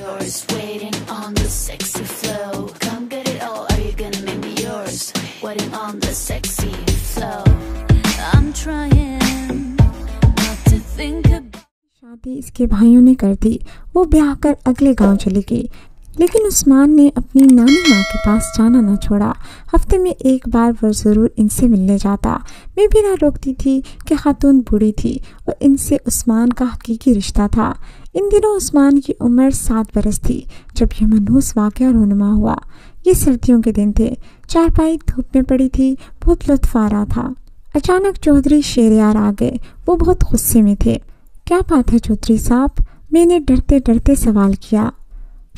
yours, waiting on the sexy flow. Come get it all, are you gonna make me yours? Waiting on the sexy flow. I'm trying not to think about. शादी इसके भाइयों ने कर दी। वो ब्याह कर अगले गांव चली गई, लेकिन उस्मान ने अपनी नानी माँ के पास जाना न छोड़ा। हफ्ते में एक बार वो ज़रूर इनसे मिलने जाता। मैं भी ना रोकती थी कि खातून बूढ़ी थी और इनसे उस्मान का हकीकी रिश्ता था। इन दिनों उस्मान की उम्र 7 बरस थी जब यह मनहूस वाक़या रूनुमा हुआ। ये सर्दियों के दिन थे, चारपाई धूप में पड़ी थी, बहुत लुत्फ़ आ रहा था। अचानक चौधरी शेरयार आ गए। वो बहुत गुस्से में थे। क्या बात है चौधरी साहब? मैंने डरते डरते सवाल किया।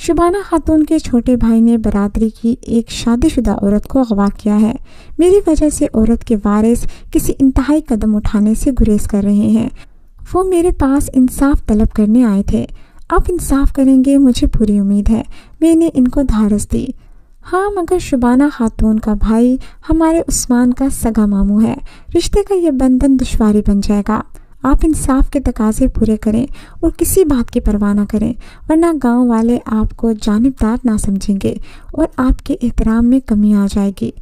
शुबाना खातून के छोटे भाई ने बरादरी की एक शादीशुदा औरत को अगवा किया है। मेरी वजह से औरत के वारिस किसी इंतहाई कदम उठाने से गुरेज कर रहे हैं। वो मेरे पास इंसाफ तलब करने आए थे। आप इंसाफ करेंगे, मुझे पूरी उम्मीद है। मैंने इनको धारस दी। हाँ, मगर शुबाना खातून का भाई हमारे उस्मान का सगा मामू है। रिश्ते का ये बंधन दुश्वारी बन जाएगा। आप इंसाफ के तकाजे पूरे करें और किसी बात की परवाह ना करें, वरना गांव वाले आपको जानिबदार ना समझेंगे और आपके एहतराम में कमी आ जाएगी।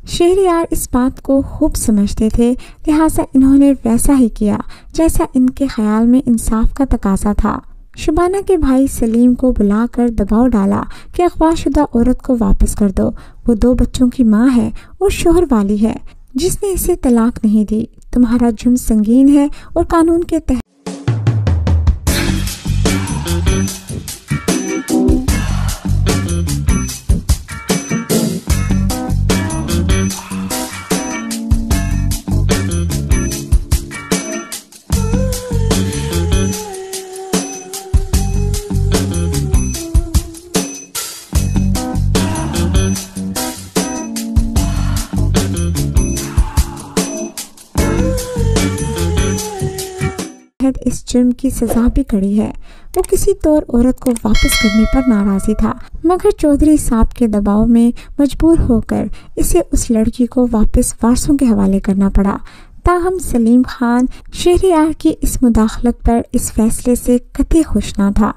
शहरयार इस बात को खूब समझते थे, लिहाजा इन्होंने वैसा ही किया जैसा इनके ख्याल में इंसाफ का तकाजा था। शुबाना के भाई सलीम को बुलाकर दबाव डाला कि अगवाशुदा औरत को वापस कर दो। वो 2 बच्चों की माँ है और शोहर वाली है जिसने इसे तलाक नहीं दी। तुम्हारा जुर्म संगीन है और कानून के तहत इस जुर्म की सजा भी कड़ी है। वो किसी तौर औरत को वापस करने पर नाराजी था, मगर चौधरी साहब के दबाव में मजबूर होकर इसे उस लड़की को वापस वारसों के हवाले करना पड़ा। ताहम सलीम खान शहरयार की इस मुदाखलत पर इस फैसले से कतई खुश ना था।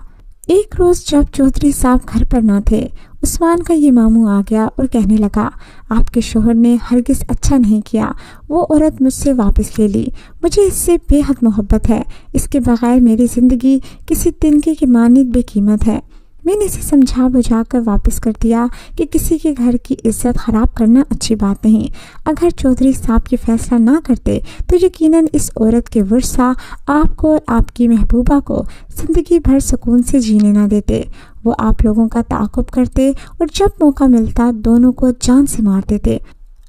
एक रोज जब चौधरी साहब घर पर ना थे, उस्मान का ये मामू आ गया और कहने लगा, आपके शोहर ने हरगिज अच्छा नहीं किया। वो औरत मुझसे वापस ले ली। मुझे इससे बेहद मोहब्बत है। इसके बगैर मेरी ज़िंदगी किसी तिनके की मानित बेकीमत है। मैंने इसे समझा बुझा कर वापस कर दिया कि किसी के घर की इज्जत ख़राब करना अच्छी बात नहीं। अगर चौधरी साहब ये फैसला ना करते तो यकीनन इस औरत के वर्सा आपको और आपकी महबूबा को ज़िंदगी भर सुकून से जीने ना देते। वो आप लोगों का ताक़ुब करते और जब मौका मिलता दोनों को जान से मार देते।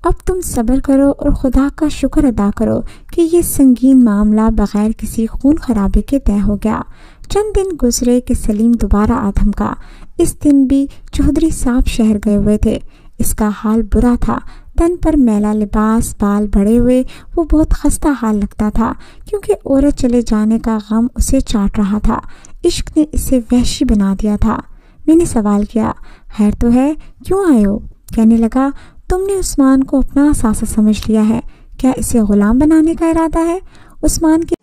अब तुम सब्र करो और खुदा का शुक्र अदा करो कि ये संगीन मामला बग़ैर किसी खून खराबे के तय हो गया। चंद दिन गुजरे कि सलीम दोबारा आ धमका। इस दिन भी चौधरी साहब शहर गए हुए थे। इसका हाल बुरा था। तन पर मैला लिबास, बाल बड़े हुए, वो बहुत खस्ता हाल लगता था क्योंकि औरत चले जाने का गम उसे चाट रहा था। इश्क ने इसे वहशी बना दिया था। मैंने सवाल किया, खैर तो है, क्यों आए हो? कहने लगा, तुमने उस्मान को अपना सासा समझ लिया है, क्या इसे गुलाम बनाने का इरादा है? उस्मान के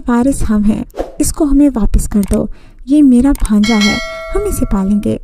वारिस हम हैं, इसको हमें वापस कर दो। ये मेरा भांजा है, हम इसे पालेंगे।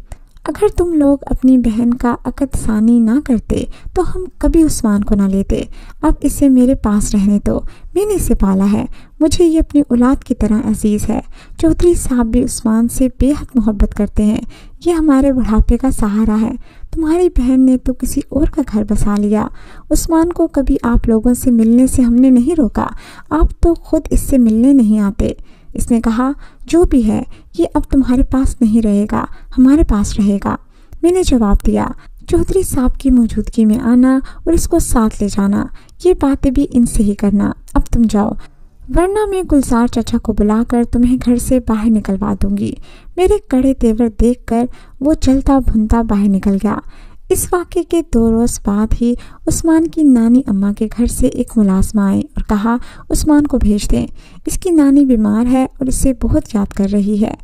अगर तुम लोग अपनी बहन का अक़द सानी ना करते तो हम कभी उस्मान को ना लेते। अब इसे मेरे पास रहने दो, मैंने इसे पाला है, मुझे ये अपनी औलाद की तरह अजीज़ है। चौधरी साहब भी उस्मान से बेहद मोहब्बत करते हैं। ये हमारे बुढ़ापे का सहारा है। तुम्हारी बहन ने तो किसी और का घर बसा लिया। उस्मान को कभी आप लोगों से मिलने से हमने नहीं रोका। आप तो खुद इससे मिलने नहीं आते। इसने कहा, जो भी है ये अब तुम्हारे पास नहीं रहेगा, हमारे पास रहेगा। मैंने जवाब दिया, चौधरी साहब की मौजूदगी में आना और इसको साथ ले जाना, ये बातें भी इनसे ही करना। अब तुम जाओ। वरना मैं गुलजार चाचा को बुलाकर तुम्हें घर से बाहर निकलवा दूंगी। मेरे कड़े तेवर देखकर वो चलता भुनता बाहर निकल गया। इस वाक़े के 2 रोज़ बाद ही उस्मान की नानी अम्मा के घर से एक मुलाजमा आई और कहा उस्मान को भेज दें, इसकी नानी बीमार है और इसे बहुत याद कर रही है।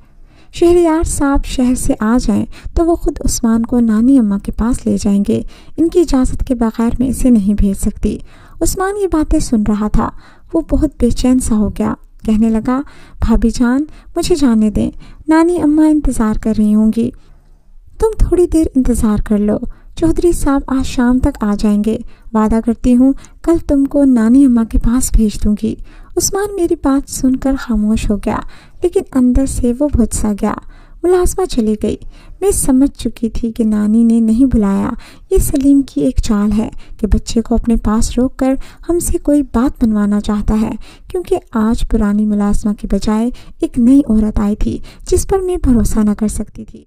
शहरयार साहब शहर से आ जाएं तो वो खुद उस्मान को नानी अम्मा के पास ले जाएंगे। इनकी इजाज़त के बगैर मैं इसे नहीं भेज सकती। उस्मान ये बातें सुन रहा था। वो बहुत बेचैन सा हो गया। कहने लगा, भाभी जान मुझे जाने दें, नानी अम्मा इंतज़ार कर रही होंगी। तुम थोड़ी देर इंतज़ार कर लो, चौधरी साहब आज शाम तक आ जाएंगे। वादा करती हूँ कल तुमको नानी अम्मा के पास भेज दूंगी। उस्मान मेरी बात सुनकर खामोश हो गया, लेकिन अंदर से वो बुझ सा गया। मुलाजमा चली गई। मैं समझ चुकी थी कि नानी ने नहीं बुलाया। ये सलीम की एक चाल है कि बच्चे को अपने पास रोककर हमसे कोई बात बनवाना चाहता है, क्योंकि आज पुरानी मुलाजमा के बजाय एक नई औरत आई थी जिस पर मैं भरोसा न कर सकती थी।